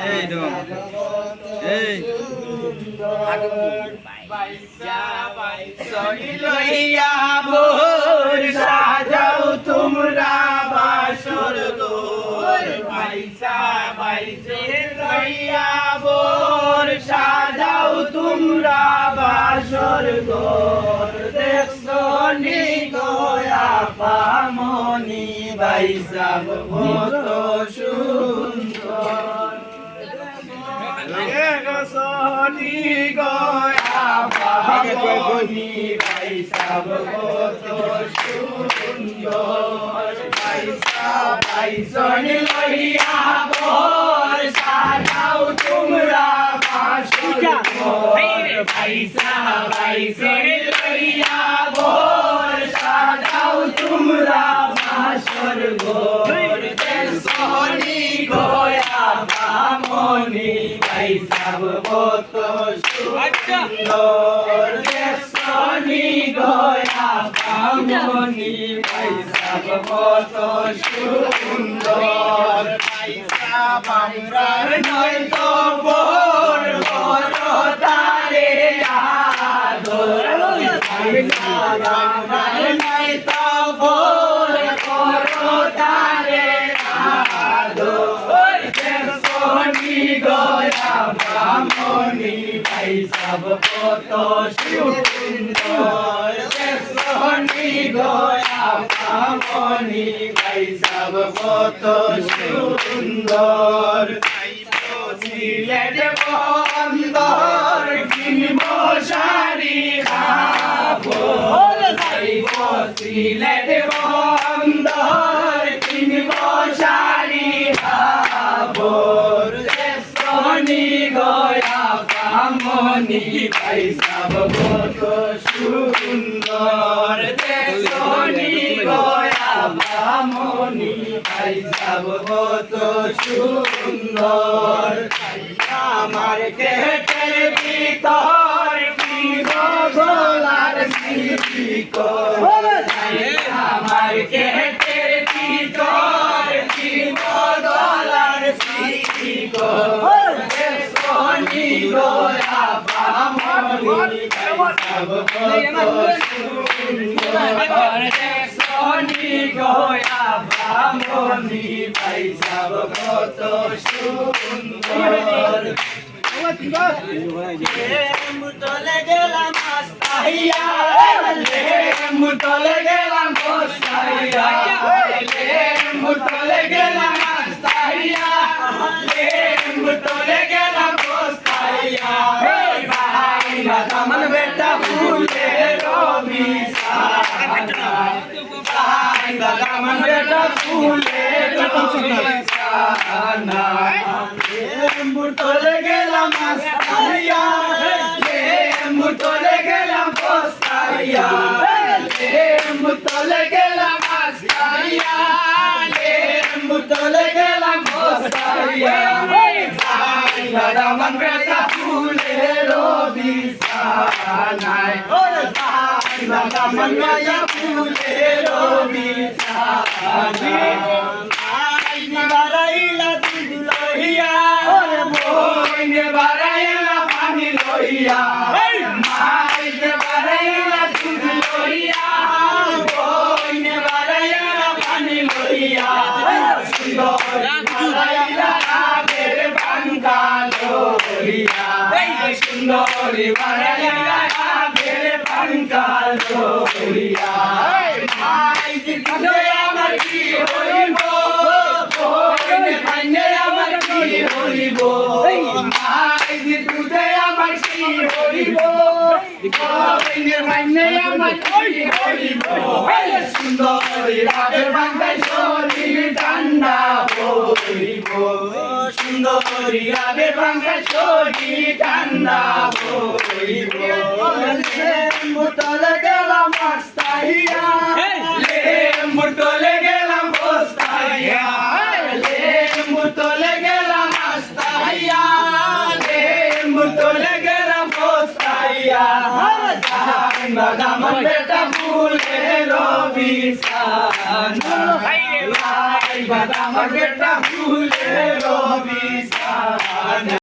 এই দম এই বাইসা বাইসা লইয়া বোর সাজাও তোমরা বাসর গোর বাইসা বাইসা লইয়া বোর সাজাও তোমরা বাসর গোর দেখছো নি গোয়া পামনি বাইসা কত সুন্দর সোনি গয়া পাবনি বাইসা কত সুন্দর বাইসা বাইসনি লইয়া বর সাজাও তোমরা বাসর বাইসা বাইসনি লইয়া বর সাজাও তোমরা বাসর গোর সোনি গয়া পামনি বাইসা কত সুন্দর সোনি গয়া পামনি বাইসা কত সুন্দর বাইসা বামরার নয় তো বর বর তারে আদর বাইসা বামরার নয় তো বর বর তারে আদর সোনি গয়া পামনি বাইসা কত সুন্দর সোনি গয়া পামনি বাইসা কত সুন্দর সিলেট বন্দর কিনব শাড়ি খাবো সিলেট বন্দর কিনব শাড়ি খাবো সোনি গয়া পামনি বাইসা কত সুন্দর সোনি গয়া পামনি বাইসা কত সুন্দর আমার কেটের ভিতর কিনব গোলার সিকর আমার কেটের ভিতর কিনব গোলার সিকর সোনি গয়া পামনি বাইসা কত সুন্দর সোনি গয়া পামনি বাইসা কত সুন্দর মুতলে গেলাম আস্তাইয়া মুতলে গেলাম গোসাইয়া মুতলে গেলাম আস্তাইয়া মুতলে গেলাম গোসাইয়া ভাই দামন বেটা ফুলে রবিসা ভাই দামন বেটা ফুলে রবিসা মুতলে গেলাম আস্তাইয়া মুতলে গেলাম গোসাইয়া মুতলে গেলাম আস্তাইয়া মুতলে গেলাম গোসাইয়া দামন বেটা ফুলে রবিসা নাই দামন বেটা ফুলে রবিসা নাই বারাইলা দুধ লইয়া বইনে বারাইলা পানি লইয়া মাইকে বারাইলা দুধ লইয়া বইনে বারাইলা পানি লইয়া সুন্দর বারাইলা আগের বাঙ্গা লইয়া সুন্দরী বারাইলা আগের বাঙ্গা লইয়া মাইকে আমার কি হইব আমার কি হইব মাইজির দুধে আমার কি হইব আমার কি হইব সুন্দরী রাগের বাংলায় শরীর ঠান্ডা হইব সুন্দরী রাগের বাংলায় শরীর ঠান্ডা হইব মুতলে গেলাম আস্তাইয়া মুতলে গেলাম বস্তাইয়া মুতলে গেলাম আস্তাইয়া মুতলে গেলাম বস্তাইয়া দামন বেটা ফুলে রবিসা এইবার আমার বেটা ফুলের অভিশাপ